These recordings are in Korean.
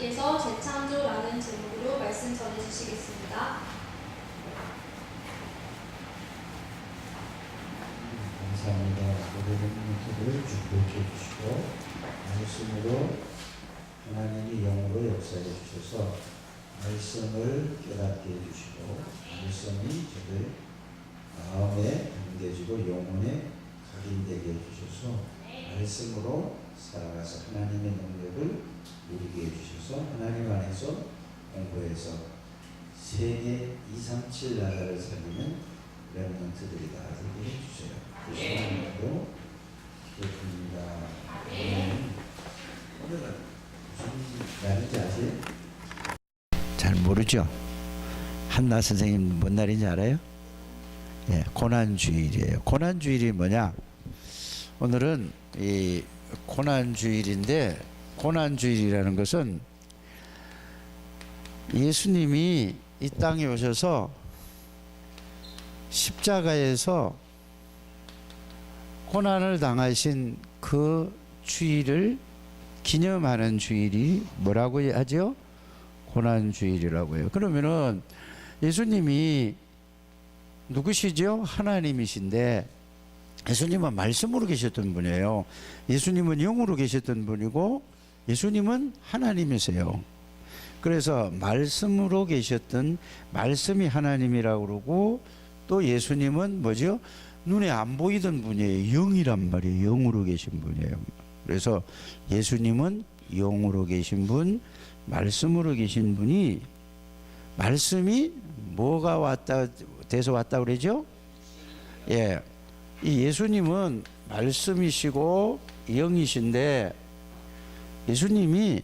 목사님께서 재창조라는 제목으로 말씀 전해주시겠습니다. 감사합니다. 오늘은 기도를 축복해 주시고 말씀으로 하나님이 영으로 역사해 주셔서 말씀을 깨닫게 해주시고 말씀이 저들 마음에 담겨지고 영혼에 각인되게 해주셔서 말씀으로 살아가서 하나님의 능력을 누리게 해주셔서 하나님 안에서 공부해서 세계 237 나라를 살리는 렘넌트들이 다 되게 해주세요. 그 시간으로 기도드립니다. 오늘은 무슨 날인지 아세요? 잘 모르죠? 한나 선생님 뭔 날인지 알아요? 예, 고난주일이에요. 고난주일이 뭐냐? 오늘은 이 고난주일인데, 고난주일이라는 것은 예수님이 이 땅에 오셔서 십자가에서 고난을 당하신 그 주일을 기념하는 주일이 뭐라고 하죠? 고난주일이라고 해요. 그러면은 예수님이 누구시죠? 하나님이신데 예수님은 말씀으로 계셨던 분이에요. 예수님은 영으로 계셨던 분이고 예수님은 하나님이세요. 그래서 말씀으로 계셨던 말씀이 하나님이라고 그러고 또 예수님은 뭐죠? 눈에 안 보이던 분이에요. 영이란 말이에요. 영으로 계신 분이에요. 그래서 예수님은 영으로 계신 분, 말씀으로 계신 분이, 말씀이 뭐가 왔다 돼서 왔다 그러죠? 예, 이 예수님은 말씀이시고 영이신데 예수님이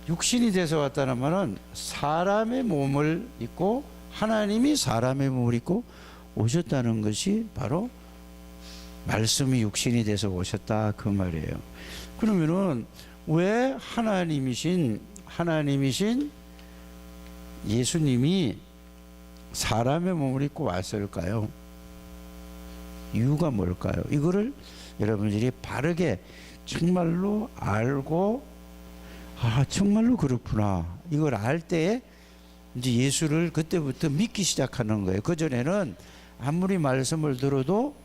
육신이 돼서 왔다는 말은 사람의 몸을 입고 하나님이 사람의 몸을 입고 오셨다는 것이 바로 말씀이 육신이 돼서 오셨다 그 말이에요. 그러면은 왜 하나님이신 예수님이 사람의 몸을 입고 왔을까요? 이유가 뭘까요? 이거를 여러분들이 바르게 정말로 알고, 아 정말로 그렇구나, 이걸 알 때에 이제 예수를 그때부터 믿기 시작하는 거예요. 그전에는 아무리 말씀을 들어도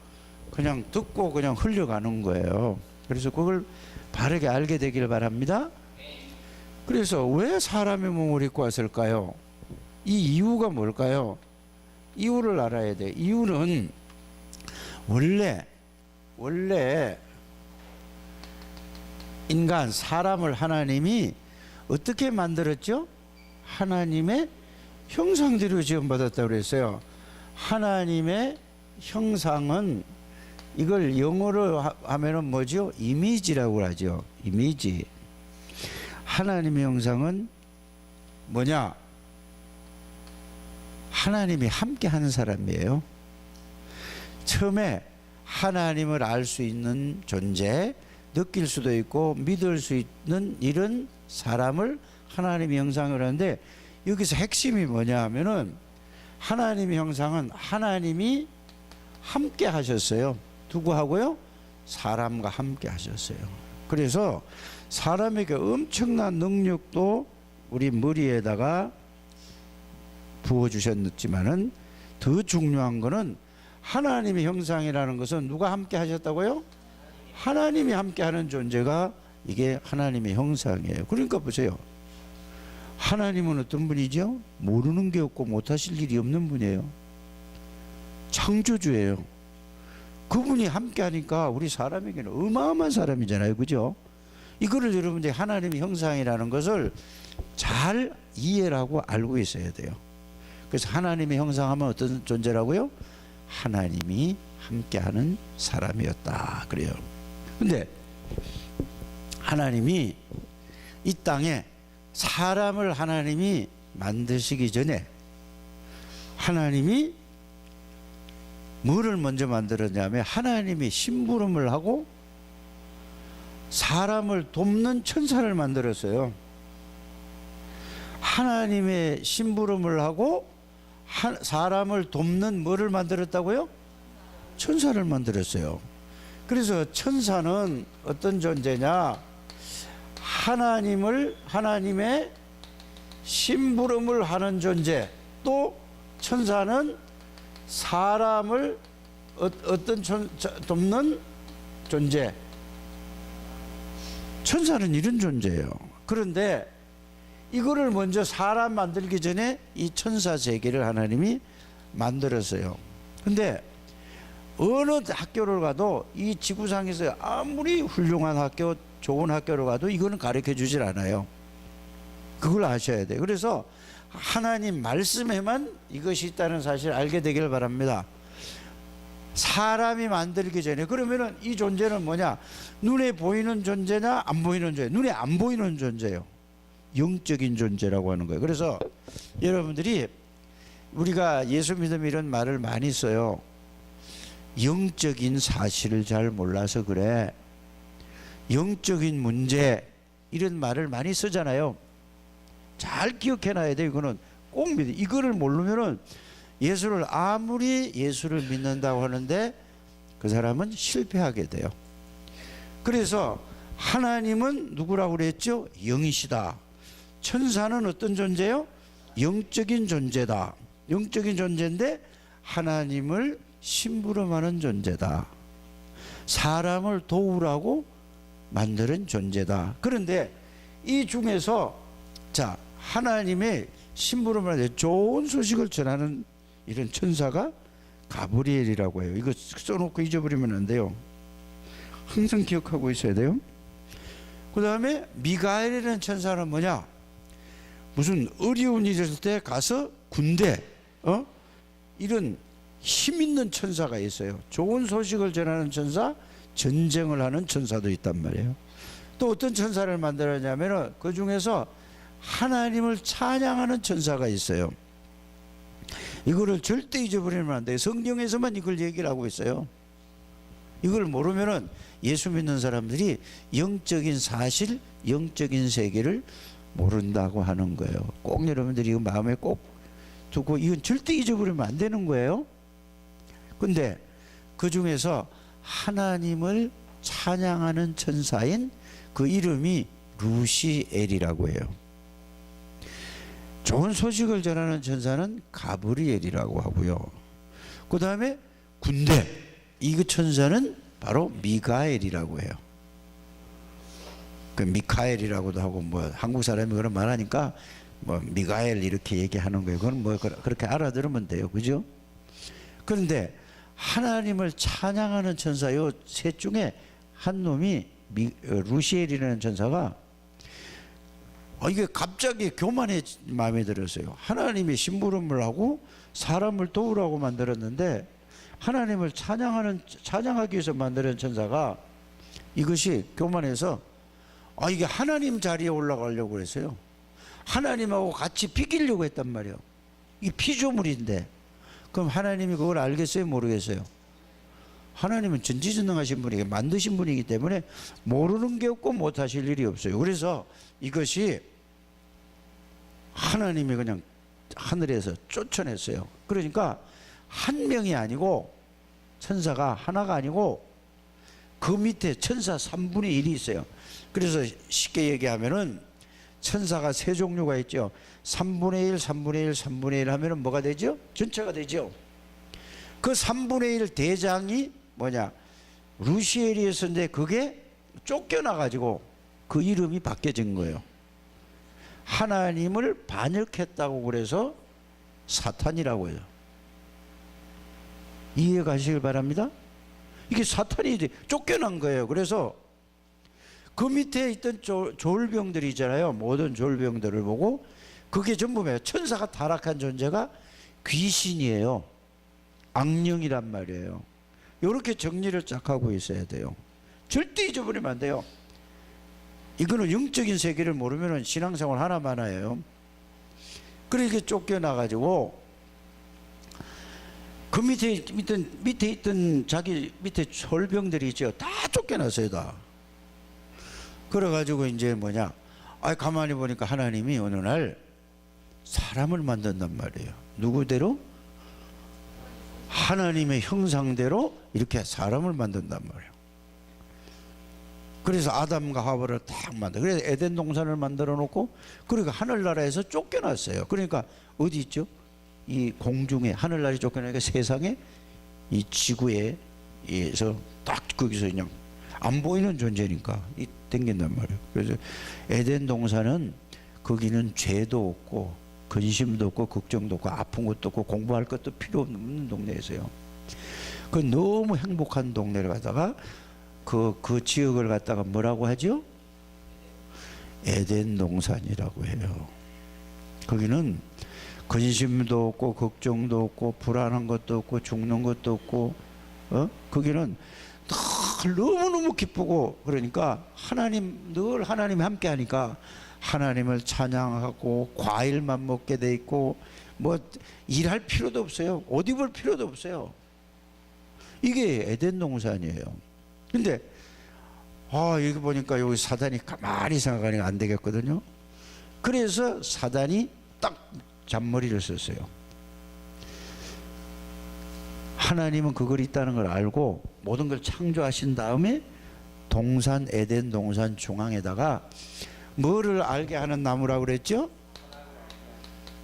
그냥 듣고 그냥 흘려가는 거예요. 그래서 그걸 바르게 알게 되길 바랍니다. 그래서 왜 사람의 몸을 입고 왔을까요? 이 이유가 뭘까요? 이유를 알아야 돼. 이유는 원래 인간 사람을 하나님이 어떻게 만들었죠? 하나님의 형상대로 지음받았다고 그랬어요. 하나님의 형상은, 이걸 영어로 하면은 뭐죠? 이미지라고 하죠. 이미지. 하나님의 형상은 뭐냐? 하나님이 함께 하는 사람이에요. 처음에 하나님을 알 수 있는 존재, 느낄 수도 있고 믿을 수 있는 이런 사람을 하나님의 형상을 하는데, 여기서 핵심이 뭐냐 하면은 하나님의 형상은 하나님이 함께 하셨어요. 누구하고요? 사람과 함께 하셨어요. 그래서 사람에게 엄청난 능력도 우리 머리에다가 부어주셨지만은 더 중요한 거는 하나님의 형상이라는 것은 누가 함께 하셨다고요? 하나님이 함께 하는 존재가 이게 하나님의 형상이에요. 그러니까 보세요. 하나님은 어떤 분이죠? 모르는 게 없고 못하실 일이 없는 분이에요. 창조주예요. 그분이 함께 하니까 우리 사람에게는 어마어마한 사람이잖아요. 그죠? 이거를 여러분들이 하나님의 형상이라는 것을 잘 이해를 하고 알고 있어야 돼요. 그래서 하나님의 형상하면 어떤 존재라고요? 하나님이 함께하는 사람이었다 그래요. 근데 하나님이 이 땅에 사람을 하나님이 만드시기 전에 하나님이 뭐를 먼저 만들었냐면 하나님이 심부름을 하고 사람을 돕는 천사를 만들었어요. 하나님의 심부름을 하고 사람을 돕는 뭐를 만들었다고요? 천사를 만들었어요. 그래서 천사는 어떤 존재냐? 하나님의 심부름을 하는 존재, 또 천사는 사람을 어떤 돕는 존재. 천사는 이런 존재예요. 그런데 이거를 먼저 사람 만들기 전에 이 천사 세계를 하나님이 만들었어요. 근데 어느 학교를 가도 이 지구상에서 아무리 훌륭한 학교, 좋은 학교를 가도 이거는 가르쳐 주질 않아요. 그걸 아셔야 돼요. 그래서 하나님 말씀에만 이것이 있다는 사실을 알게 되기를 바랍니다. 사람이 만들기 전에, 그러면은 이 존재는 뭐냐? 눈에 보이는 존재냐, 안 보이는 존재? 눈에 안 보이는 존재예요. 영적인 존재라고 하는 거예요. 그래서 여러분들이 우리가 예수 믿음 이런 말을 많이 써요. 영적인 사실을 잘 몰라서 그래. 영적인 문제, 이런 말을 많이 쓰잖아요. 잘 기억해놔야 돼요. 이거는 꼭 믿어. 이거를 모르면은 아무리 예수를 믿는다고 하는데 그 사람은 실패하게 돼요. 그래서 하나님은 누구라고 그랬죠? 영이시다. 천사는 어떤 존재요? 영적인 존재다. 영적인 존재인데 하나님을 심부름하는 존재다. 사람을 도우라고 만드는 존재다. 그런데 이 중에서 자, 하나님의 심부름을 하는데 좋은 소식을 전하는 이런 천사가 가브리엘이라고 해요. 이거 써놓고 잊어버리면 안 돼요. 항상 기억하고 있어야 돼요. 그 다음에 미가엘이라는 천사는 뭐냐? 무슨 어려운 일이 있을 때 가서 군대, 이런 힘 있는 천사가 있어요. 좋은 소식을 전하는 천사, 전쟁을 하는 천사도 있단 말이에요. 또 어떤 천사를 만들었냐면 그 중에서 하나님을 찬양하는 천사가 있어요. 이거를 절대 잊어버리면 안 돼요. 성경에서만 이걸 얘기를 하고 있어요. 이걸 모르면은 예수 믿는 사람들이 영적인 사실, 영적인 세계를 모른다고 하는 거예요. 꼭 여러분들이 이거 마음에 꼭 두고 이건 절대 잊어버리면 안 되는 거예요. 근데 그 중에서 하나님을 찬양하는 천사인 그 이름이 루시엘이라고 해요. 좋은 소식을 전하는 천사는 가브리엘이라고 하고요. 그 다음에 군대, 이 천사는 바로 미가엘이라고 해요. 그 미카엘이라고도 하고 뭐 한국 사람이 그런 말하니까 뭐 미가엘 이렇게 얘기하는 거예요. 그건 뭐 그렇게 알아들으면 돼요, 그죠? 그런데 하나님을 찬양하는 천사 요 셋 중에 한 놈이 루시엘이라는 천사가 이게 갑자기 교만의 마음에 들었어요. 하나님의 심부름을 하고 사람을 도우라고 만들었는데 하나님을 찬양하기 위해서 만드는 천사가 이것이 교만해서 이게 하나님 자리에 올라가려고 그랬어요. 하나님하고 같이 비기려고 했단 말이에요. 이 피조물인데. 그럼 하나님이 그걸 알겠어요? 모르겠어요? 하나님은 전지전능하신 분이고 만드신 분이기 때문에 모르는 게 없고 못하실 일이 없어요. 그래서 이것이 하나님이 그냥 하늘에서 쫓아냈어요. 그러니까 한 명이 아니고 천사가 하나가 아니고 그 밑에 천사 3분의 1이 있어요. 그래서 쉽게 얘기하면은 천사가 세 종류가 있죠. 3분의 1, 3분의 1, 3분의 1 하면은 뭐가 되죠? 전체가 되죠. 그 3분의 1 대장이 뭐냐? 루시엘이었는데 그게 쫓겨나가지고 그 이름이 바뀌어진 거예요. 하나님을 반역했다고 그래서 사탄이라고 해요. 이해 가시길 바랍니다. 이게 사탄이 쫓겨난 거예요. 그래서 그 밑에 있던 졸병들이 있잖아요. 모든 졸병들을 보고 그게 전부 뭐예요? 천사가 타락한 존재가 귀신이에요. 악령이란 말이에요. 이렇게 정리를 쫙 하고 있어야 돼요. 절대 잊어버리면 안 돼요. 이거는 영적인 세계를 모르면 신앙생활 하나만 해요. 그렇게 쫓겨나가지고 그 밑에 있던 자기 밑에 졸병들이 있죠. 다 쫓겨났어요, 다. 그래가지고 이제 뭐냐? 가만히 보니까 하나님이 어느 날 사람을 만든단 말이에요. 누구대로? 하나님의 형상대로 이렇게 사람을 만든단 말이에요. 그래서 아담과 하와를 딱 만들어. 그래서 에덴 동산을 만들어 놓고, 그러니까 하늘나라에서 쫓겨났어요. 그러니까 어디 있죠? 이 공중에, 하늘나라에 쫓겨나니까 세상에, 이 지구에서 딱 거기서 그냥 안 보이는 존재니까 이 땡긴단 말이에요. 그래서 에덴 동산은 거기는 죄도 없고 근심도 없고 걱정도 없고 아픈 것도 없고 공부할 것도 필요 없는 동네에서요. 그 너무 행복한 동네를 가다가 그 지역을 갖다가 뭐라고 하죠? 에덴 동산이라고 해요. 거기는 근심도 없고 걱정도 없고 불안한 것도 없고 죽는 것도 없고, 거기는 늘 너무너무 기쁘고, 그러니까 늘 하나님 함께 하니까 하나님을 찬양하고 과일만 먹게 돼 있고, 뭐 일할 필요도 없어요. 옷 입을 필요도 없어요. 이게 에덴 동산이에요. 근데 여기 보니까 여기 사단이 가만히 생각하니까 안 되겠거든요. 그래서 사단이 딱 잔머리를 썼어요. 하나님은 그걸 있다는 걸 알고 모든 걸 창조하신 다음에 동산, 에덴 동산 중앙에다가 뭐를 알게 하는 나무라고 그랬죠?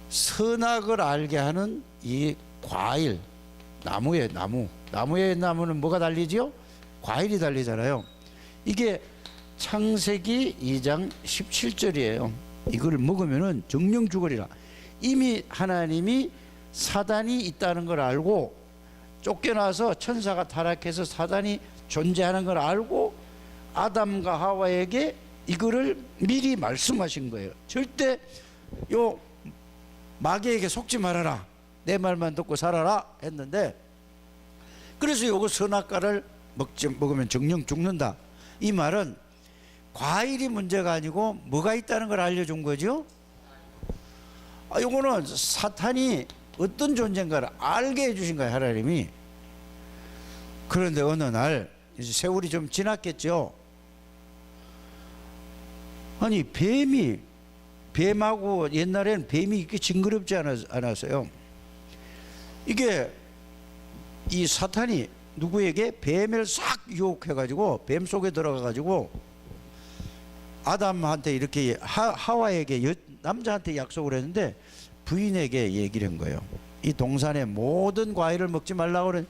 선악을 알게 하는 이 과일, 나무의 나무는 뭐가 달리지요? 과일이 달리잖아요. 이게 창세기 2장 17절이에요. 이걸 먹으면은 정령 죽으리라. 이미 하나님이 사단이 있다는 걸 알고 쫓겨나서 천사가 타락해서 사단이 존재하는 걸 알고 아담과 하와에게 이거를 미리 말씀하신 거예요. 절대 요 마귀에게 속지 말아라. 내 말만 듣고 살아라 했는데, 그래서 요거 선악과를 먹으면 정령 죽는다. 이 말은 과일이 문제가 아니고 뭐가 있다는 걸 알려준 거죠. 요거는 사탄이 어떤 존재인가를 알게 해주신 거예요, 하나님이. 그런데 어느 날 이제 세월이 좀 지났겠죠. 아니 뱀하고 옛날에는 뱀이 이렇게 징그럽지 않았어요. 이게 이 사탄이 누구에게 뱀을 싹 유혹해가지고 뱀 속에 들어가가지고 아담한테 이렇게 하와에게 남자한테 약속을 했는데 부인에게 얘기를 한 거예요. 이 동산의 모든 과일을 먹지 말라고 그래.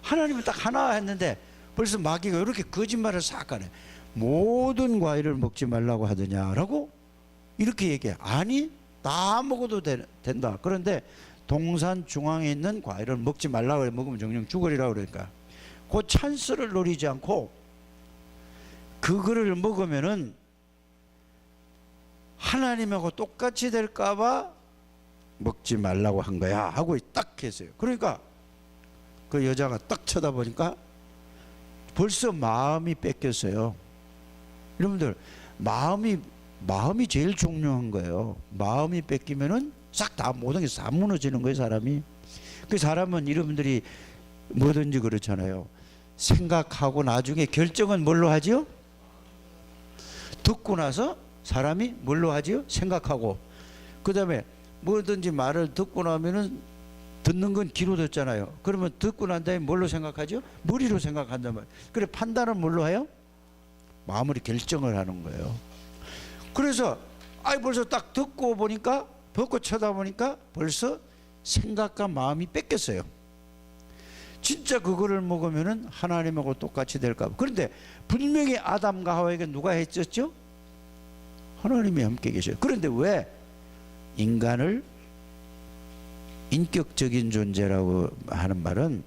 하나님은 딱 하나 했는데 벌써 마귀가 이렇게 거짓말을 싹 하네. 모든 과일을 먹지 말라고 하더냐라고 이렇게 얘기해. 아니 다 먹어도 된다. 그런데 동산 중앙에 있는 과일을 먹지 말라고 그래. 먹으면 정령 죽으리라고 그러니까 그 찬스를 노리지 않고 그거를 먹으면은 하나님하고 똑같이 될까봐 먹지 말라고 한 거야 하고 딱 했어요. 그러니까 그 여자가 딱 쳐다보니까 벌써 마음이 뺏겼어요. 여러분들 마음이 제일 중요한 거예요. 마음이 뺏기면은 싹 다 모든 게 다 무너지는 거예요, 사람이. 그 사람은 여러분들이 뭐든지 그렇잖아요. 생각하고 나중에 결정은 뭘로 하지요? 듣고 나서 사람이 뭘로 하지요? 생각하고. 그 다음에 뭐든지 말을 듣고 나면은 듣는 건 귀로 듣잖아요. 그러면 듣고 난 다음에 뭘로 생각하죠? 머리로 생각한단 말이에요. 그래 판단은 뭘로 해요? 마음으로 결정을 하는 거예요. 그래서 벌써 딱 듣고 보니까 벗고 쳐다보니까 벌써 생각과 마음이 뺏겼어요. 진짜 그거를 먹으면은 하나님하고 똑같이 될까. 그런데 분명히 아담과 하와에게 누가 했었죠? 하나님이 함께 계셔요. 그런데 왜 인간을 인격적인 존재라고 하는 말은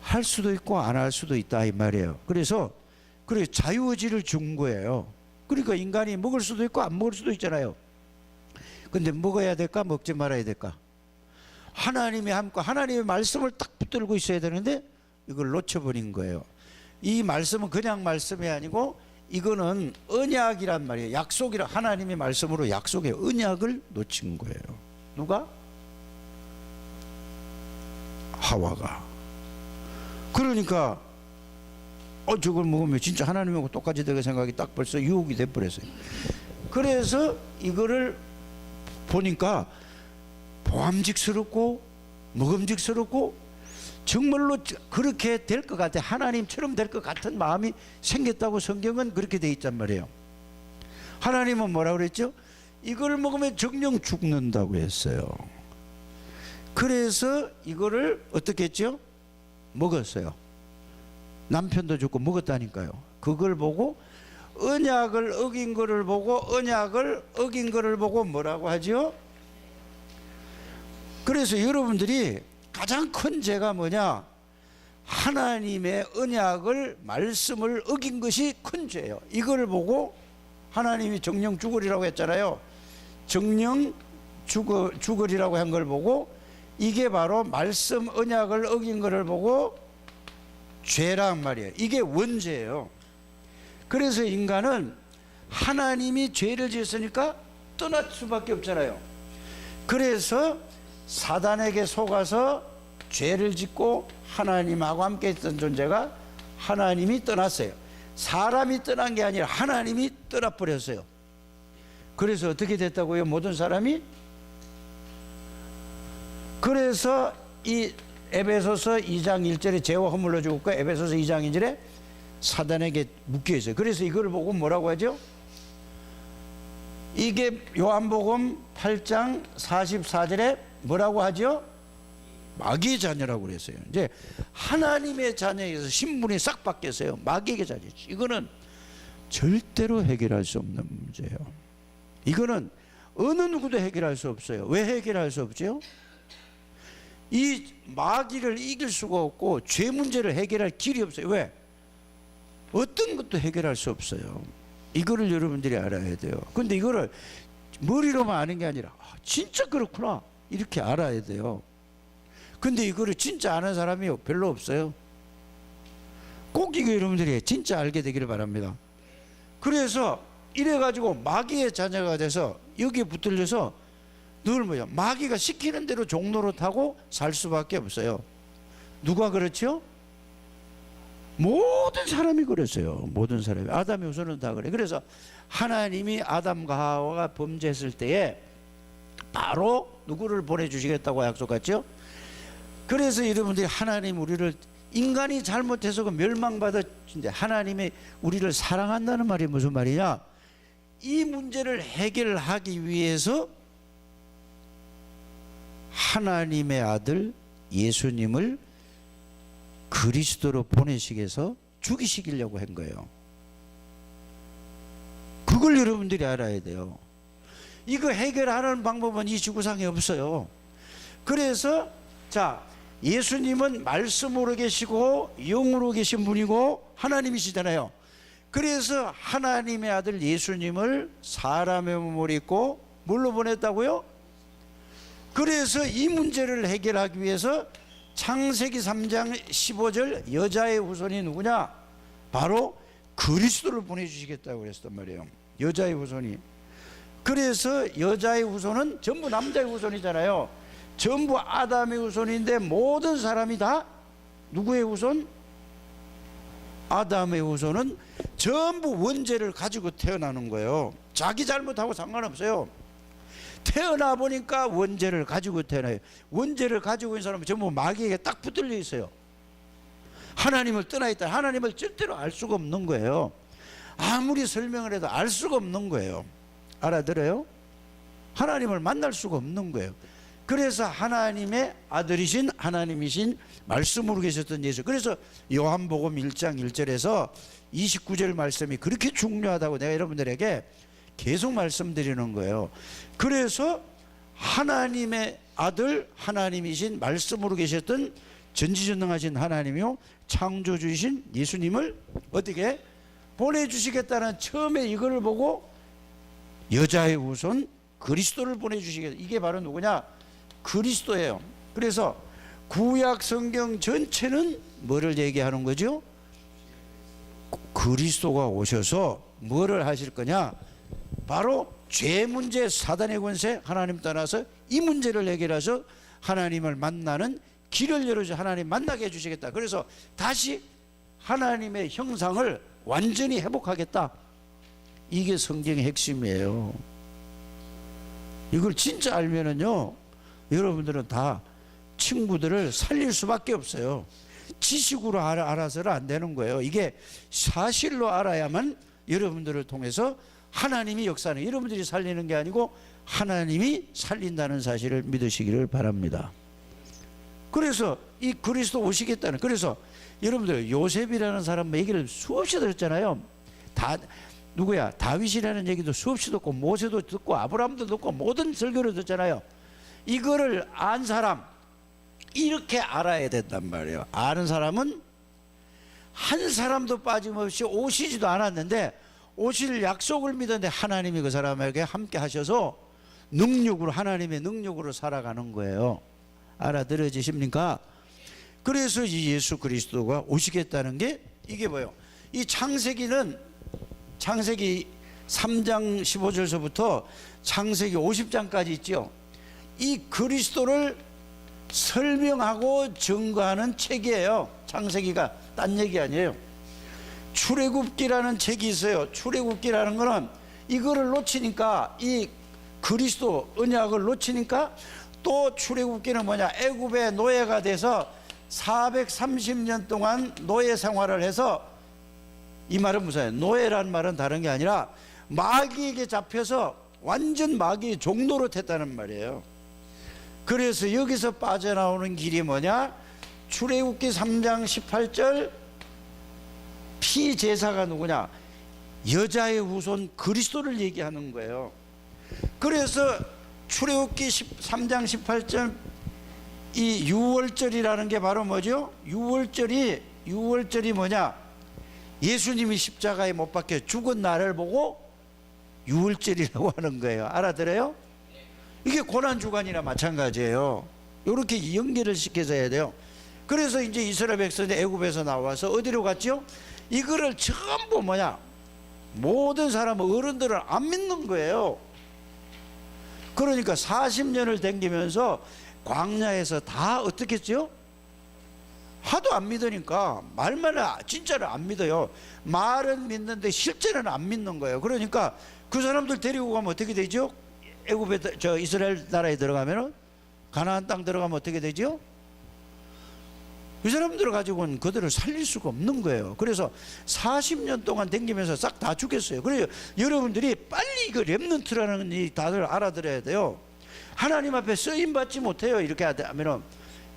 할 수도 있고 안 할 수도 있다 이 말이에요. 그래서 자유의지를 준 거예요. 그러니까 인간이 먹을 수도 있고 안 먹을 수도 있잖아요. 근데 먹어야 될까 먹지 말아야 될까? 하나님이 함께 하나님의 말씀을 딱 붙들고 있어야 되는데 이걸 놓쳐버린 거예요. 이 말씀은 그냥 말씀이 아니고 이거는 언약이란 말이에요. 약속이라. 하나님의 말씀으로 약속의 언약을 놓친 거예요. 누가? 하와가. 그러니까 저걸 먹으면 진짜 하나님하고 똑같이 되게 생각이 딱 벌써 유혹이 돼버렸어요. 그래서 이거를 보니까 보암직스럽고 먹음직스럽고 정말로 그렇게 될 것 같아. 하나님처럼 될 것 같은 마음이 생겼다고 성경은 그렇게 돼 있단 말이에요. 하나님은 뭐라고 그랬죠? 이걸 먹으면 정령 죽는다고 했어요. 그래서 이거를 어떻게 했죠? 먹었어요. 남편도 죽고 먹었다니까요. 그걸 보고 언약을 어긴 거를 보고 언약을 어긴 거를 보고 뭐라고 하죠? 그래서 여러분들이 가장 큰 죄가 뭐냐? 하나님의 언약을 말씀을 어긴 것이 큰 죄예요. 이걸 보고 하나님이 정령 죽으리라고 했잖아요. 정령 죽으리라고 한 걸 보고 이게 바로 말씀 언약을 어긴 거를 보고 죄란 말이에요. 이게 원죄예요. 그래서 인간은 하나님이 죄를 지었으니까 떠날 수밖에 없잖아요. 그래서 사단에게 속아서 죄를 짓고 하나님하고 함께 있던 존재가 하나님이 떠났어요. 사람이 떠난 게 아니라 하나님이 떠나버렸어요. 그래서 어떻게 됐다고요? 모든 사람이? 그래서 이 에베소서 2장 1절에 죄와 허물로 죽었고 에베소서 2장 2절에 사단에게 묶여 있어요. 그래서 이걸 보고 뭐라고 하죠? 이게 요한복음 8장 44절에 뭐라고 하죠? 마귀의 자녀라고 그랬어요. 이제 하나님의 자녀에서 신분이 싹 바뀌었어요. 마귀의 자녀지. 이거는 절대로 해결할 수 없는 문제예요. 이거는 어느 누구도 해결할 수 없어요. 왜 해결할 수 없죠? 이 마귀를 이길 수가 없고 죄 문제를 해결할 길이 없어요. 왜? 어떤 것도 해결할 수 없어요. 이거를 여러분들이 알아야 돼요. 근데 이거를 머리로만 아는 게 아니라 진짜 그렇구나 이렇게 알아야 돼요. 근데 이거를 진짜 아는 사람이 별로 없어요. 꼭 이거 여러분들이 진짜 알게 되기를 바랍니다. 그래서 이래가지고 마귀의 자녀가 돼서 여기에 붙들려서 늘 뭐야? 마귀가 시키는 대로 종로로 타고 살 수밖에 없어요. 누가 그렇죠? 모든 사람이 그랬어요. 모든 사람이. 아담의 후손은 다 그래. 그래서 하나님이 아담과 하와가 범죄했을 때에 바로 누구를 보내주시겠다고 약속했죠? 그래서 여러분들이 하나님 우리를 인간이 잘못해서 그 멸망받았는데 하나님이 우리를 사랑한다는 말이 무슨 말이냐? 이 문제를 해결하기 위해서 하나님의 아들 예수님을 그리스도로 보내시기 위해서 죽이시키려고 한 거예요. 그걸 여러분들이 알아야 돼요. 이거 해결하는 방법은 이 지구상에 없어요. 그래서 자, 예수님은 말씀으로 계시고 영으로 계신 분이고 하나님이시잖아요. 그래서 하나님의 아들 예수님을 사람의 몸을 입고 뭘로 보냈다고요? 그래서 이 문제를 해결하기 위해서 창세기 3장 15절 여자의 후손이 누구냐? 바로 그리스도를 보내주시겠다고 그랬단 말이에요. 여자의 후손이. 그래서 여자의 후손은 전부 남자의 후손이잖아요. 전부 아담의 후손인데 모든 사람이 다 누구의 후손? 아담의 후손은 전부 원죄를 가지고 태어나는 거예요. 자기 잘못하고 상관없어요. 태어나 보니까 원죄를 가지고 태어나요. 원죄를 가지고 있는 사람은 전부 마귀에게 딱 붙들려 있어요. 하나님을 떠나 있다. 하나님을 절대로 알 수가 없는 거예요. 아무리 설명을 해도 알 수가 없는 거예요. 알아들어요? 하나님을 만날 수가 없는 거예요. 그래서 하나님의 아들이신 하나님이신 말씀으로 계셨던 예수. 그래서 요한복음 1장 1절에서 29절 말씀이 그렇게 중요하다고 내가 여러분들에게 계속 말씀드리는 거예요. 그래서 하나님의 아들 하나님이신 말씀으로 계셨던 전지전능하신 하나님이요 창조주이신 예수님을 어떻게 보내주시겠다는 처음에 이걸 보고 여자의 후손 그리스도를 보내주시겠다. 이게 바로 누구냐? 그리스도예요. 그래서 구약 성경 전체는 뭐를 얘기하는 거죠? 그리스도가 오셔서 뭐를 하실 거냐? 바로 죄 문제, 사단의 권세, 하나님 떠나서 이 문제를 해결해서 하나님을 만나는 길을 열어줘 하나님 만나게 해주시겠다. 그래서 다시 하나님의 형상을 완전히 회복하겠다. 이게 성경의 핵심이에요. 이걸 진짜 알면은요, 여러분들은 다 친구들을 살릴 수밖에 없어요. 지식으로 알아서는 안 되는 거예요. 이게 사실로 알아야만 여러분들을 통해서 하나님이 역사는 여러분들이 살리는 게 아니고 하나님이 살린다는 사실을 믿으시기를 바랍니다. 그래서 이 그리스도 오시겠다는, 그래서 여러분들 요셉이라는 사람 얘기를 수없이 들었잖아요. 누구야? 다윗이라는 얘기도 수없이 듣고 모세도 듣고 아브라함도 듣고 모든 설교를 듣잖아요. 이거를 안 사람 이렇게 알아야 된단 말이에요. 아는 사람은 한 사람도 빠짐없이 오시지도 않았는데 오실 약속을 믿었는데 하나님이 그 사람에게 함께 하셔서 능력으로, 하나님의 능력으로 살아가는 거예요. 알아들어지십니까? 그래서 이 예수 그리스도가 오시겠다는 게 이게 뭐예요? 이 창세기는 창세기 3장 15절서부터 창세기 50장까지 있죠. 이 그리스도를 설명하고 증거하는 책이에요. 창세기가 딴 얘기 아니에요. 출애굽기라는 책이 있어요. 출애굽기라는 거는 이거를 놓치니까, 이 그리스도 언약을 놓치니까 또 출애굽기는 뭐냐, 애굽의 노예가 돼서 430년 동안 노예 생활을 해서, 이 말은 무슨, 노예란 말은 다른 게 아니라 마귀에게 잡혀서 완전 마귀의 종노릇 했다는 말이에요. 그래서 여기서 빠져나오는 길이 뭐냐, 출애굽기 3장 18절 피제사가 누구냐, 여자의 후손 그리스도를 얘기하는 거예요. 그래서 출애굽기 3장 18절 이 6월절이라는 게 바로 뭐죠? 6월절이 뭐냐, 예수님이 십자가에 못 박혀 죽은 날을 보고 6월절이라고 하는 거예요. 알아들어요? 이게 고난주간이나 마찬가지예요. 이렇게 연결을 시켜서 해야 돼요. 그래서 이제 이스라엘 백성이 애굽에서 나와서 어디로 갔죠? 이거를 전부 뭐냐, 모든 사람, 어른들은 안 믿는 거예요. 그러니까 40년을 댕기면서 광야에서 다 어떻게 했죠? 하도 안 믿으니까, 말만 진짜로 안 믿어요. 말은 믿는데 실제는 안 믿는 거예요. 그러니까 그 사람들 데리고 가면 어떻게 되죠? 애굽에, 이스라엘 나라에 들어가면은, 가나안 땅 들어가면 어떻게 되죠? 이 사람들을 가지고는 그들을 살릴 수가 없는 거예요. 그래서 40년 동안 댕기면서 싹 다 죽였어요. 그래서 여러분들이 빨리 이거 렘넌트라는 이 다들 알아들어야 돼요. 하나님 앞에 쓰임 받지 못해요, 이렇게 하면은.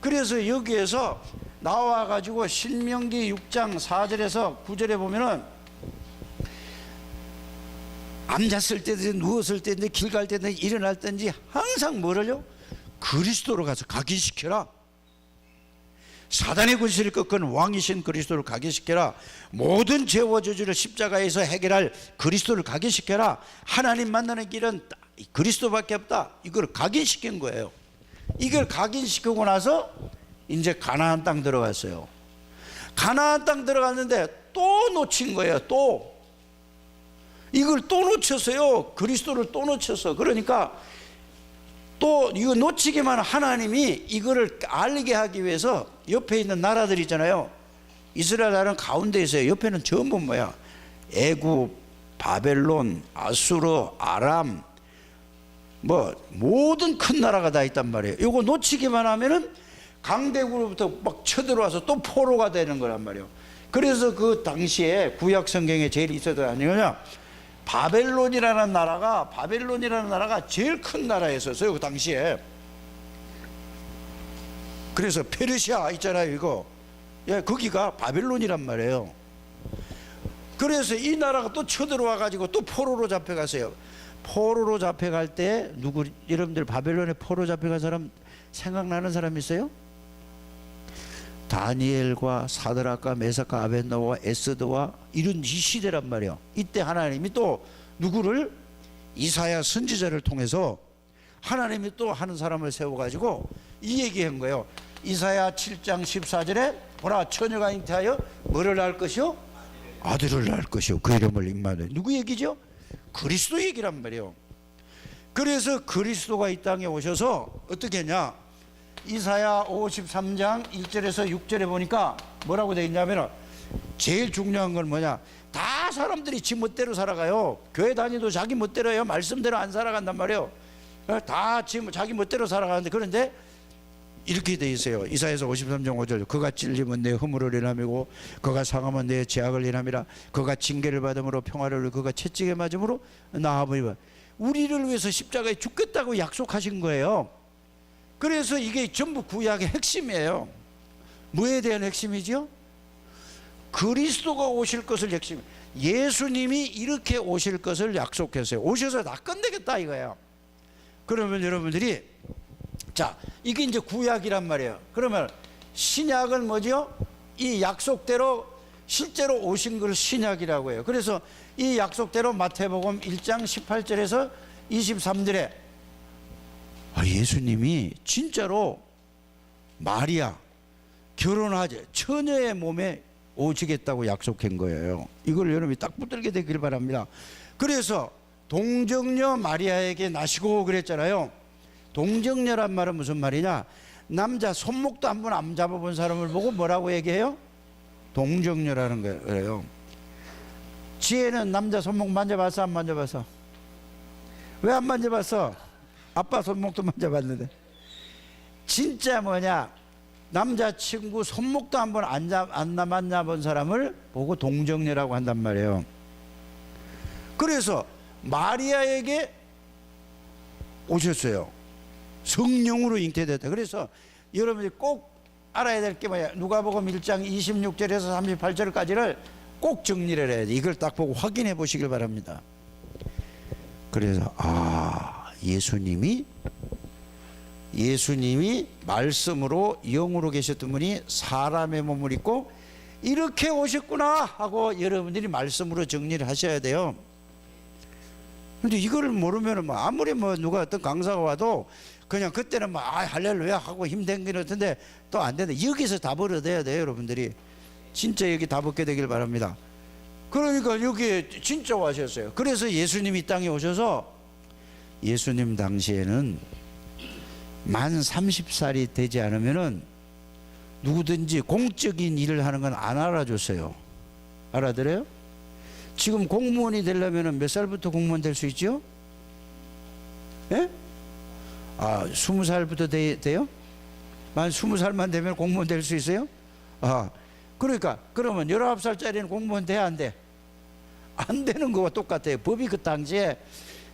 그래서 여기에서 나와 가지고 신명기 6장 4절에서 9절에 보면은, 앉았을 때든지 누웠을 때든지 길 갈 때든지 일어날 때든지 항상 뭐를요? 그리스도로 가서 각인시켜라. 사단의 권세를 꺾은 왕이신 그리스도를 각인시켜라. 모든 죄와 저주를 십자가에서 해결할 그리스도를 각인시켜라. 하나님 만나는 길은 그리스도밖에 없다. 이걸 각인시킨 거예요. 이걸 각인시키고 나서 이제 가나안 땅 들어갔어요. 가나안 땅 들어갔는데 또 놓친 거예요. 또 이걸 또 놓쳤어요. 그리스도를 또 놓쳤어. 그러니까 또 이거 놓치기만 하나님이 이거를 알게 하기 위해서 옆에 있는 나라들 있잖아요. 이스라엘 나라는 가운데 있어요. 옆에는 전부 뭐야, 애굽, 바벨론, 아수르, 아람, 뭐 모든 큰 나라가 다 있단 말이에요. 이거 놓치기만 하면은 강대국으로부터 막 쳐들어와서 또 포로가 되는 거란 말이에요. 그래서 그 당시에 구약 성경에 제일 있었던 아니냐, 바벨론이라는 나라가 제일 큰 나라였었어요, 그 당시에. 그래서 페르시아 있잖아요, 이거. 예, 거기가 바벨론이란 말이에요. 그래서 이 나라가 또 쳐들어와 가지고 또 포로로 잡혀갔어요. 포로로 잡혀갈 때 여러분들 바벨론에 포로 잡혀간 사람 생각나는 사람 있어요? 다니엘과 사드락과 메삭과 아벳노와 에스더와 이런 이 시대란 말이에요. 이때 하나님이 또 누구를, 이사야 선지자를 통해서 하나님이 또 하는 사람을 세워가지고 이 얘기한 거예요. 이사야 7장 14절에 보라, 처녀가 잉태하여 뭐를 낳을 것이요? 아들을 낳을 것이요. 그 이름을 임마누엘. 누구 얘기죠? 그리스도 얘기란 말이에요. 그래서 그리스도가 이 땅에 오셔서 어떻게 했냐, 이사야 53장 1절에서 6절에 보니까 뭐라고 되어 있냐면, 제일 중요한 건 뭐냐, 다 사람들이 지 멋대로 살아가요. 교회 다니도 자기 멋대로요. 말씀대로 안 살아간단 말이에요. 다 자기 멋대로 살아가는데, 그런데 이렇게 돼 있어요. 이사야서 53장 5절. 그가 찔림은 내 허물을 인함이고 그가 상함은 내 죄악을 인함이라. 그가 징계를 받음으로 평화를 그가 채찍에 맞음으로 나음을. 우리를 위해서 십자가에 죽겠다고 약속하신 거예요. 그래서 이게 전부 구약의 핵심이에요. 뭐에 대한 핵심이죠? 그리스도가 오실 것을 핵심. 예수님이 이렇게 오실 것을 약속했어요. 오셔서 다 끝내겠다 이거예요. 그러면 여러분들이 자, 이게 이제 구약이란 말이에요. 그러면 신약은 뭐죠? 이 약속대로 실제로 오신 걸 신약이라고 해요. 그래서 이 약속대로 마태복음 1장 18절에서 23절에 예수님이 진짜로 마리아 결혼하지 처녀의 몸에 오시겠다고 약속한 거예요. 이걸 여러분이 딱 붙들게 되길 바랍니다. 그래서 동정녀 마리아에게 나시고 그랬잖아요. 동정녀란 말은 무슨 말이냐? 남자 손목도 한 번 안 잡아본 사람을 보고 뭐라고 얘기해요? 동정녀라는 거예요. 지혜는 남자 손목 만져봤어? 안 만져봤어? 왜 안 만져봤어? 아빠 손목도 만져봤는데. 진짜 뭐냐? 남자친구 손목도 한 번 안 만져본 사람을 보고 동정녀라고 한단 말이에요. 그래서 마리아에게 오셨어요. 성령으로 잉태됐다. 그래서 여러분들이 꼭 알아야 될 게 뭐야? 누가복음 1장 26절에서 38절까지를 꼭 정리를 해야 돼. 이걸 딱 보고 확인해 보시길 바랍니다. 그래서 예수님이 말씀으로 영으로 계셨던 분이 사람의 몸을 입고 이렇게 오셨구나 하고 여러분들이 말씀으로 정리를 하셔야 돼요. 근데 이걸 모르면 아무리 누가 어떤 강사가 와도 그냥 그때는 할렐루야 하고 힘댕기는 텐데 또 안 된다. 여기서 답을 얻어야 돼요, 여러분들이. 진짜 여기 답 얻게 되길 바랍니다. 그러니까 여기 진짜 와셨어요. 그래서 예수님이 땅에 오셔서 예수님 당시에는 만 30살이 되지 않으면은 누구든지 공적인 일을 하는 건 안 알아줬어요. 알아들어요? 지금 공무원이 되려면 몇 살부터 공무원 될 수 있죠? 예? 20살부터 돼요? 만 20살만 되면 공무원 될 수 있어요? 그러니까 그러면 19살짜리는 공무원 돼야 안 돼? 안 되는 거와 똑같아요. 법이 그 당시에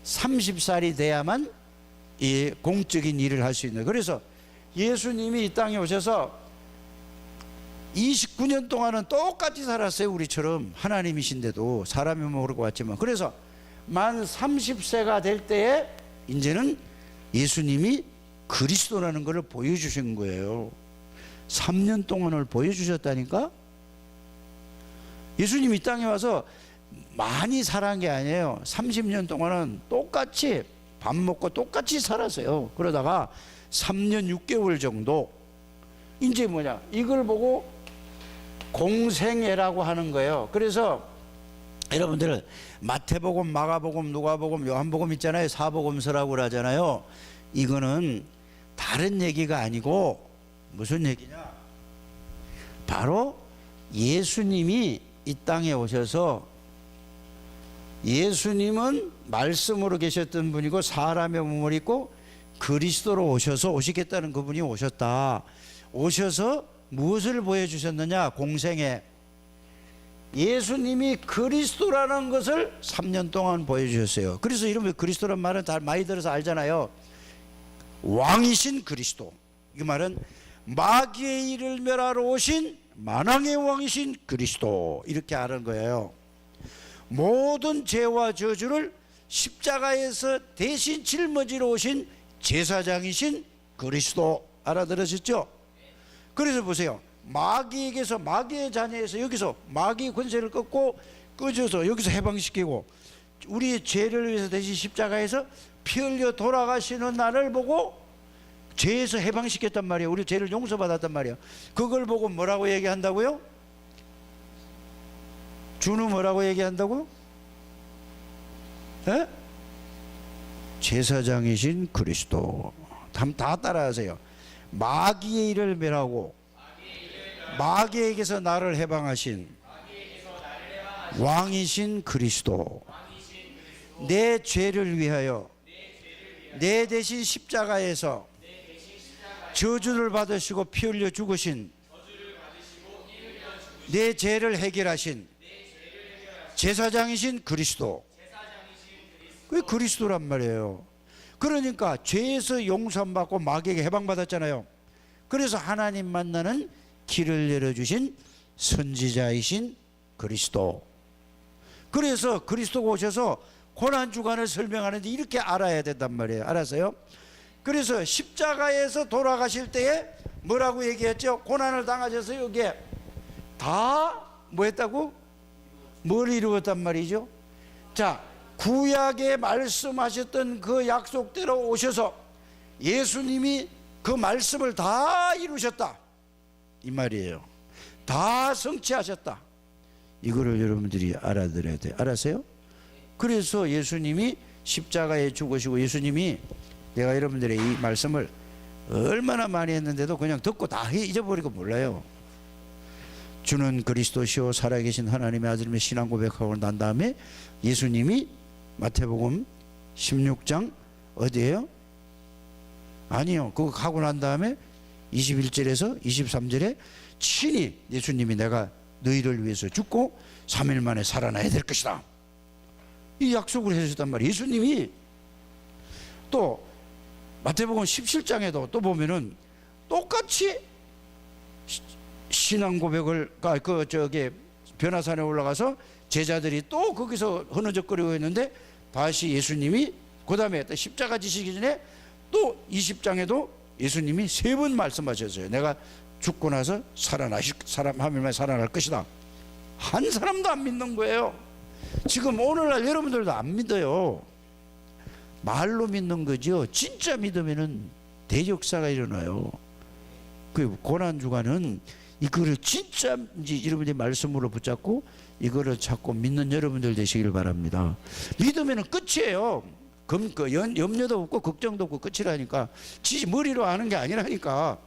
30살이 돼야만 이 공적인 일을 할 수 있는. 그래서 예수님이 이 땅에 오셔서 29년 동안은 똑같이 살았어요. 우리처럼 하나님이신데도 사람이 모르고 왔지만. 그래서 만 30세가 될 때에 이제는 예수님이 그리스도라는 것을 보여주신 거예요. 3년 동안을 보여주셨다니까. 예수님이 이 땅에 와서 많이 살아간 게 아니에요. 30년 동안은 똑같이 밥 먹고 똑같이 살았어요. 그러다가 3년 6개월 정도 이제 뭐냐 이걸 보고 공생애라고 하는 거예요. 그래서 여러분들 마태복음, 마가복음, 누가복음, 요한복음 있잖아요. 사복음서라고 그러잖아요. 이거는 다른 얘기가 아니고 무슨 얘기냐? 바로 예수님이 이 땅에 오셔서 예수님은 말씀으로 계셨던 분이고 사람의 몸을 입고 그리스도로 오시겠다는 그분이 오셨다. 오셔서 무엇을 보여주셨느냐? 공생애. 예수님이 그리스도라는 것을 3년 동안 보여주셨어요. 그래서 이름이 그리스도란 말은 다 많이 들어서 알잖아요. 왕이신 그리스도. 이 말은 마귀의 일을 멸하러 오신 만왕의 왕이신 그리스도. 이렇게 하는 거예요. 모든 죄와 저주를 십자가에서 대신 짊어지러 오신 제사장이신 그리스도. 알아들으셨죠? 그래서 보세요. 마귀에게서, 마귀의 자녀에서 여기서 마귀 권세를 끄져서 여기서 해방시키고 우리의 죄를 위해서 대신 십자가에서 피 흘려 돌아가시는 나를 보고 죄에서 해방시켰단 말이에요. 우리 죄를 용서받았단 말이에요. 그걸 보고 뭐라고 얘기한다고요? 주는 뭐라고 얘기한다고요? 에? 제사장이신 그리스도. 다 따라하세요. 마귀의 일을 멸하고 마귀에게서 나를 해방하신 왕이신 그리스도. 내 죄를 위하여 내 대신 십자가에서 저주를 받으시고 피 흘려 죽으신 내 죄를 해결하신 제사장이신 그리스도. 그게 그리스도란 말이에요. 그러니까 죄에서 용서받고 마귀에게 해방받았잖아요. 그래서 하나님 만나는 길을 열어주신 선지자이신 그리스도. 그래서 그리스도가 오셔서 고난주간을 설명하는데 이렇게 알아야 된단 말이에요. 알았어요? 그래서 십자가에서 돌아가실 때에 뭐라고 얘기했죠? 고난을 당하셔서 여기에 다 뭐 했다고? 뭘 이루었단 말이죠? 자, 구약에 말씀하셨던 그 약속대로 오셔서 예수님이 그 말씀을 다 이루셨다 이 말이에요. 다 성취하셨다. 이거를 여러분들이 알아들어야 돼요. 알았어요? 그래서 예수님이 십자가에 죽으시고, 예수님이 내가 여러분들의 이 말씀을 얼마나 많이 했는데도 그냥 듣고 다 잊어버리고 몰라요. 주는 그리스도시요 살아계신 하나님의 아들임의 신앙 고백하고 난 다음에 예수님이 마태복음 16장 어디예요? 아니요, 그거 하고 난 다음에 21절에서 23절에 친히 예수님이 내가 너희를 위해서 죽고 3일 만에 살아나야 될 것이다 이 약속을 해주셨단 말이에요. 예수님이 또 마태복음 17장에도 또 보면은 똑같이 신앙 고백을 변화산에 올라가서 제자들이 또 거기서 흐느적거리고 있는데 다시 예수님이 그 다음에 십자가 지시기 전에 또 20장에도 예수님이 3번 말씀하셨어요. 내가 죽고 나서 사람 한 명만 살아날 것이다. 한 사람도 안 믿는 거예요. 지금 오늘날 여러분들도 안 믿어요. 말로 믿는 거죠. 진짜 믿으면은 대역사가 일어나요. 그 고난주간은 이거를 진짜 여러분들이 말씀으로 붙잡고 이거를 찾고 믿는 여러분들 되시길 바랍니다. 믿으면 끝이에요. 염려도 없고 걱정도 없고 끝이라니까. 머리로 아는 게 아니라니까.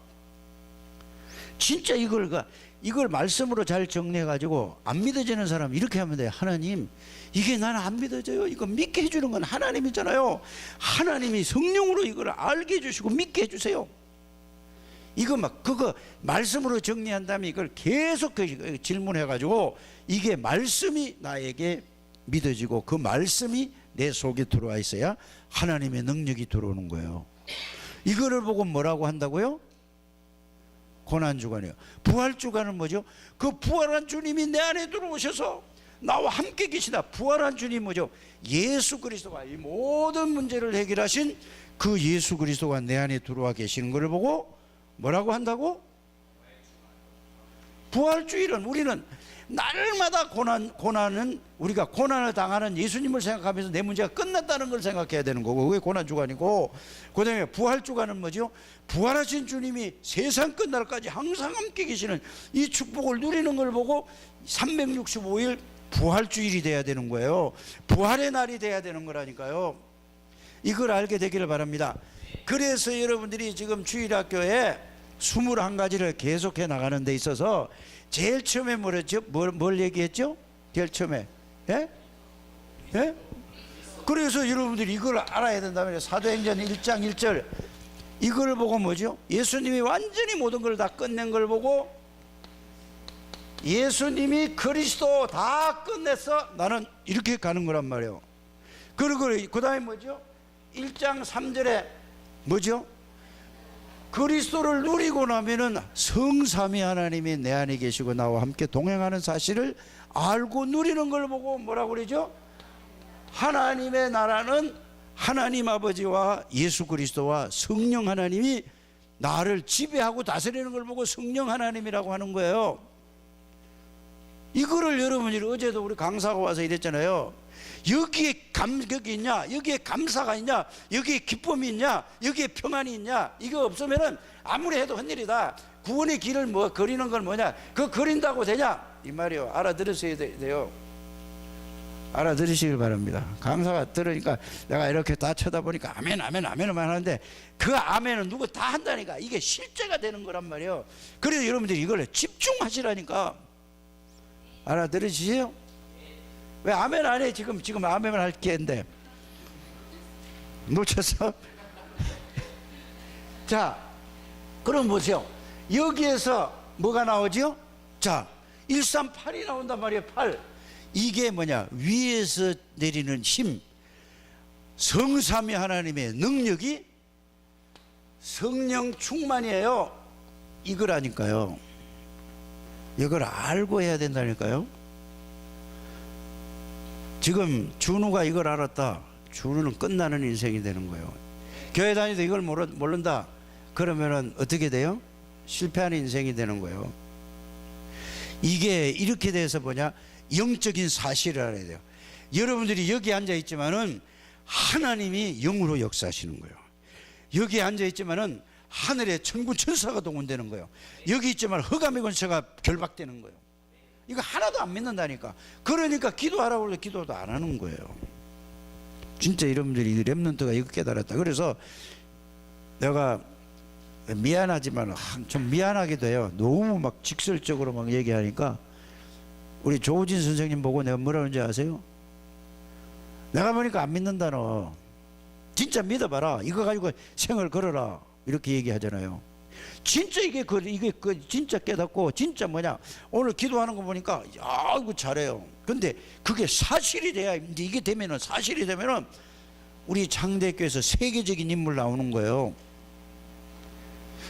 진짜 이걸 말씀으로 잘 정리해 가지고 안 믿어지는 사람 이렇게 하면 돼요. 하나님, 이게 나는 안 믿어져요. 이거 믿게 해주는 건 하나님이잖아요. 하나님이 성령으로 이걸 알게 해주시고 믿게 해주세요. 이거 그거 말씀으로 정리한 다음에 이걸 계속 질문해 가지고 이게 말씀이 나에게 믿어지고 그 말씀이 내 속에 들어와 있어야 하나님의 능력이 들어오는 거예요. 이거를 보고 뭐라고 한다고요? 고난주간이요. 부활주간은 뭐죠? 그 부활한 주님이 내 안에 들어오셔서 나와 함께 계시다. 부활한 주님 뭐죠? 예수 그리스도가 이 모든 문제를 해결하신 그 예수 그리스도가 내 안에 들어와 계시는 것을 보고 뭐라고 한다고? 부활주일은 우리는 날마다 고난은 우리가 고난을 당하는 예수님을 생각하면서 내 문제가 끝났다는 걸 생각해야 되는 거고, 그게 고난주간이고, 그 다음에 부활주간은 뭐죠? 부활하신 주님이 세상 끝날까지 항상 함께 계시는 이 축복을 누리는 걸 보고 365일 부활주일이 돼야 되는 거예요. 부활의 날이 돼야 되는 거라니까요. 이걸 알게 되기를 바랍니다. 그래서 여러분들이 지금 주일학교에 21가지를 계속해 나가는 데 있어서 제일 처음에 뭐랬죠? 뭘 얘기했죠? 제일 처음에 예? 예? 그래서 여러분들이 이걸 알아야 된다면 사도행전 1장 1절 이걸 보고 뭐죠? 예수님이 완전히 모든 걸 다 끝낸 걸 보고 예수님이 그리스도 다 끝냈어 나는 이렇게 가는 거란 말이에요. 그리고 그 다음에 뭐죠? 1장 3절에 뭐죠? 그리스도를 누리고 나면은 성삼위 하나님이 내 안에 계시고 나와 함께 동행하는 사실을 알고 누리는 걸 보고 뭐라고 그러죠? 하나님의 나라는 하나님 아버지와 예수 그리스도와 성령 하나님이 나를 지배하고 다스리는 걸 보고 성령 하나님이라고 하는 거예요. 이거를 여러분이 어제도 우리 강사가 와서 이랬잖아요. 여기에 감격이 있냐, 여기에 감사가 있냐, 여기에 기쁨이 있냐, 여기에 평안이 있냐, 이거 없으면은 아무리 해도 헛일이다. 구원의 길을 뭐 그리는 건 뭐냐, 그거 그린다고 되냐 이 말이요. 알아들으셔야 돼요. 알아들으시길 바랍니다. 강사가 들으니까 내가 이렇게 다 쳐다보니까 아멘 아멘 아멘만 하는데 그 아멘은 누구 다 한다니까. 이게 실제가 되는 거란 말이에요. 그래서 여러분들이 이걸 집중하시라니까. 알아들으시죠? 왜 아멘 안 해? 지금 아멘을 할 게인데 놓쳤어? 자, 그럼 보세요. 여기에서 뭐가 나오죠? 자, 138이 나온단 말이에요. 8. 이게 뭐냐? 위에서 내리는 힘, 성삼위 하나님의 능력이 성령 충만이에요. 이거라니까요. 이걸 알고 해야 된다니까요. 지금 준우가 이걸 알았다. 준우는 끝나는 인생이 되는 거예요. 교회 다니도 이걸 모른다. 그러면은 어떻게 돼요? 실패하는 인생이 되는 거예요. 이게 이렇게 돼서 뭐냐? 영적인 사실을 알아야 돼요. 여러분들이 여기 앉아 있지만은 하나님이 영으로 역사하시는 거예요. 여기 앉아 있지만은 하늘에 천군 천사가 동원되는 거예요. 여기 있지만 흑암의 권세가 결박되는 거예요. 이거 하나도 안 믿는다니까. 그러니까 기도하라고 해도 기도도 안 하는 거예요. 진짜 여러분들이 렘넌트가 이거 깨달았다. 그래서 내가 미안하지만 좀 미안하기도 해요. 너무 막 직설적으로 막 얘기하니까 우리 조우진 선생님 보고 내가 뭐라 그런지 아세요? 내가 보니까 안 믿는다 너. 진짜 믿어봐라. 이거 가지고 생을 걸어라. 이렇게 얘기하잖아요. 진짜 이게 진짜 깨닫고 진짜 뭐냐 오늘 기도하는 거 보니까 아이고 잘해요. 근데 그게 사실이 돼야 이게 되면은 사실이 되면은 우리 장대교에서 세계적인 인물 나오는 거예요.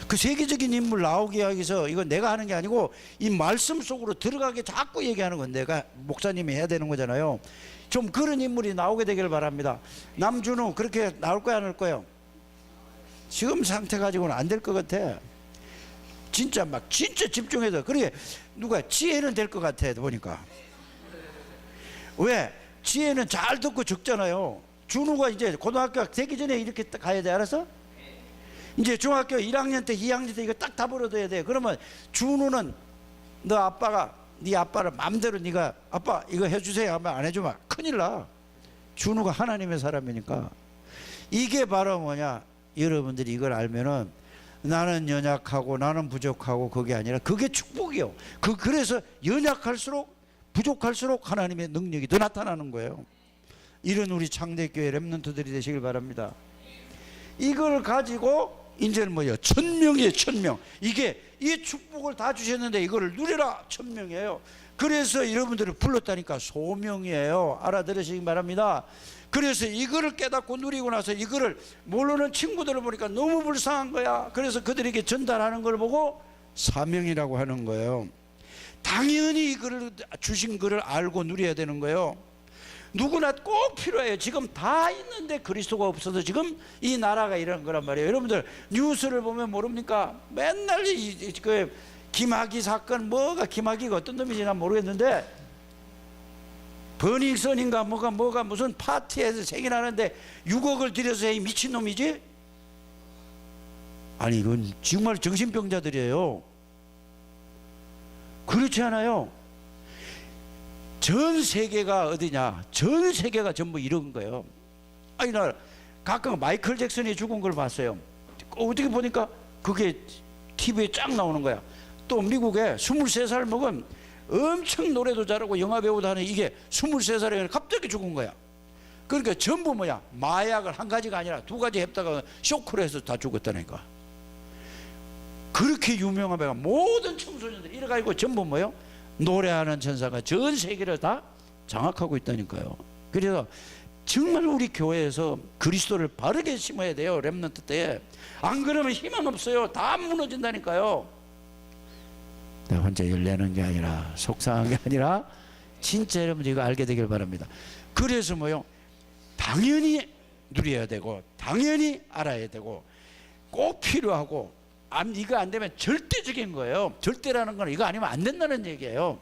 그 세계적인 인물 나오게 하기 위해서 이건 내가 하는 게 아니고 이 말씀 속으로 들어가게 자꾸 얘기하는 건 내가 목사님이 해야 되는 거잖아요. 좀 그런 인물이 나오게 되길 바랍니다. 남준우 그렇게 나올 거야 안 나올 거예요? 지금 상태 가지고는 안 될 것 같아. 진짜 집중해서. 그래 누가 지혜는 될 것 같아 보니까. 왜? 지혜는 잘 듣고 적잖아요. 준우가 이제 고등학교 되기 전에 이렇게 가야 돼. 알았어? 이제 중학교 1학년 때 2학년 때 이거 딱 다 벌어둬야 돼. 그러면 준우는 너 아빠가 네 아빠를 마음대로 네가 아빠 이거 해주세요 하면 안 해주면 큰일 나. 준우가 하나님의 사람이니까. 이게 바로 뭐냐, 여러분들이 이걸 알면은 나는 연약하고 나는 부족하고 그게 아니라 그게 축복이요. 그래서 연약할수록 부족할수록 하나님의 능력이 더 나타나는 거예요. 이런 우리 창대교회 렘넌트들이 되시길 바랍니다. 이걸 가지고 이제는 뭐예요? 1000명이에요. 1000명. 이게 이 축복을 다 주셨는데 이거를 누려라. 1000명이에요. 그래서 여러분들을 불렀다니까 소명이에요. 알아들으시기 바랍니다. 그래서 이거를 깨닫고 누리고 나서 이거를 모르는 친구들을 보니까 너무 불쌍한 거야. 그래서 그들에게 전달하는 걸 보고 사명이라고 하는 거예요. 당연히 이거를 주신 거를 알고 누려야 되는 거예요. 누구나 꼭 필요해요. 지금 다 있는데 그리스도가 없어서 지금 이 나라가 이런 거란 말이에요. 여러분들 뉴스를 보면 모릅니까? 맨날 그 김학의 사건, 뭐가 김학의가 어떤 놈인지 난 모르겠는데 버닝썬인가 뭐가 무슨 파티에서 생일하는데 6억을 들여서 해. 미친놈이지? 아니 이건 정말 정신병자들이에요. 그렇지 않아요? 전 세계가 어디냐? 전 세계가 전부 이런 거예요. 아니 나 가끔 마이클 잭슨이 죽은 걸 봤어요. 어떻게 보니까 그게 TV에 쫙 나오는 거야. 또 미국에 23살 먹은 엄청 노래도 잘하고 영화배우도 하는 이게 23살에 갑자기 죽은 거야. 그러니까 전부 뭐야? 마약을 한 가지가 아니라 두 가지 했다가 쇼크를 해서 다 죽었다니까. 그렇게 유명한 배가 모든 청소년들 이래가지고 전부 뭐요? 노래하는 천사가 전 세계를 다 장악하고 있다니까요. 그래서 정말 우리 교회에서 그리스도를 바르게 심어야 돼요. 렘넌트 때. 안 그러면 희망 없어요. 다 무너진다니까요. 내가 혼자 열내는 게 아니라 속상한 게 아니라 진짜 여러분들 이거 알게 되길 바랍니다. 그래서 뭐요? 당연히 누려야 되고 당연히 알아야 되고 꼭 필요하고 이거 안 되면 절대적인 거예요. 절대라는 건 이거 아니면 안 된다는 얘기예요.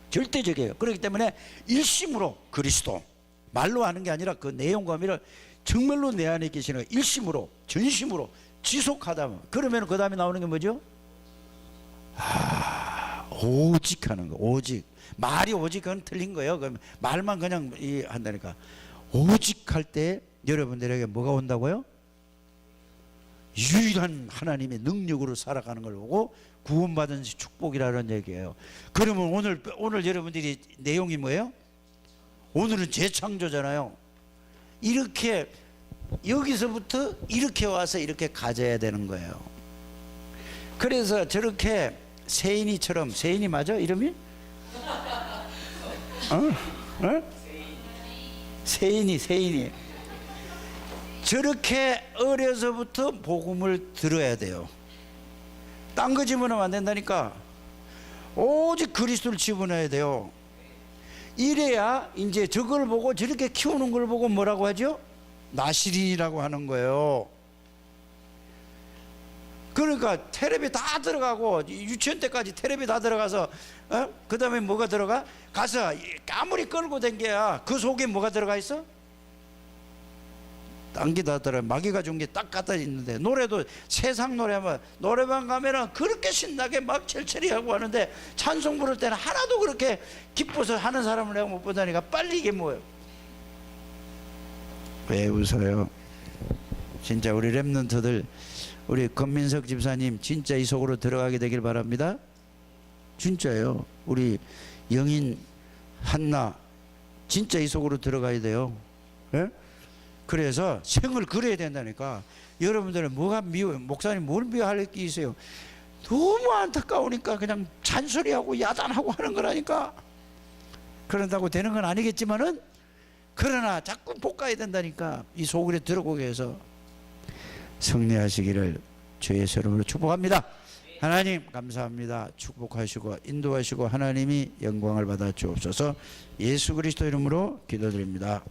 절대적이에요. 그렇기 때문에 일심으로 그리스도 말로 하는 게 아니라 그 내용과 의미를 정말로 내 안에 계시는 일심으로 전심으로 지속하다 보면 그러면 그 다음에 나오는 게 뭐죠? 오직 하는 거. 오직 말이 오직 그건 틀린 거예요. 그럼 말만 그냥 한다니까. 오직 할 때 여러분들에게 뭐가 온다고요? 유일한 하나님의 능력으로 살아가는 걸 보고 구원받은 축복이라는 얘기예요. 그러면 오늘 여러분들이 내용이 뭐예요? 오늘은 재창조잖아요. 이렇게 여기서부터 이렇게 와서 이렇게 가져야 되는 거예요. 그래서 저렇게 세인이처럼, 세인이 맞아 이름이? 세인이 저렇게 어려서부터 복음을 들어야 돼요. 딴 거 집어넣으면 안 된다니까. 오직 그리스도를 집어넣어야 돼요. 이래야 이제 저걸 보고, 저렇게 키우는 걸 보고 뭐라고 하죠? 나시린이라고 하는 거예요. 그러니까 테레비 다 들어가고, 유치원 때까지 테레비 다 들어가서, 그 다음에 뭐가 들어가? 가서 아무리 끌고 댕겨야 그 속에 뭐가 들어가 있어? 딴 게 다 들어가. 마귀가 준 게 딱 갖다 있는데, 노래도 세상 노래하면 노래방 가면은 그렇게 신나게 막 철철이 하고 하는데, 찬송 부를 때는 하나도 그렇게 기뻐서 하는 사람을 내가 못 보다니까. 빨리 이게 뭐예요? 왜 웃어요? 진짜 우리 랩런트들, 우리 권민석 집사님 진짜 이 속으로 들어가게 되길 바랍니다. 진짜요. 우리 영인 한나 진짜 이 속으로 들어가야 돼요. 예? 그래서 생을 그려야 된다니까. 여러분들은 뭐가 미워요? 목사님 뭘 미워할 게 있어요? 너무 안타까우니까 그냥 잔소리하고 야단하고 하는 거라니까. 그런다고 되는 건 아니겠지만은, 그러나 자꾸 볶아야 된다니까. 이 속으로 들어오게 해서 승리하시기를 주의 이름으로 축복합니다. 하나님 감사합니다. 축복하시고 인도하시고 하나님이 영광을 받아 주옵소서. 예수 그리스도 이름으로 기도드립니다.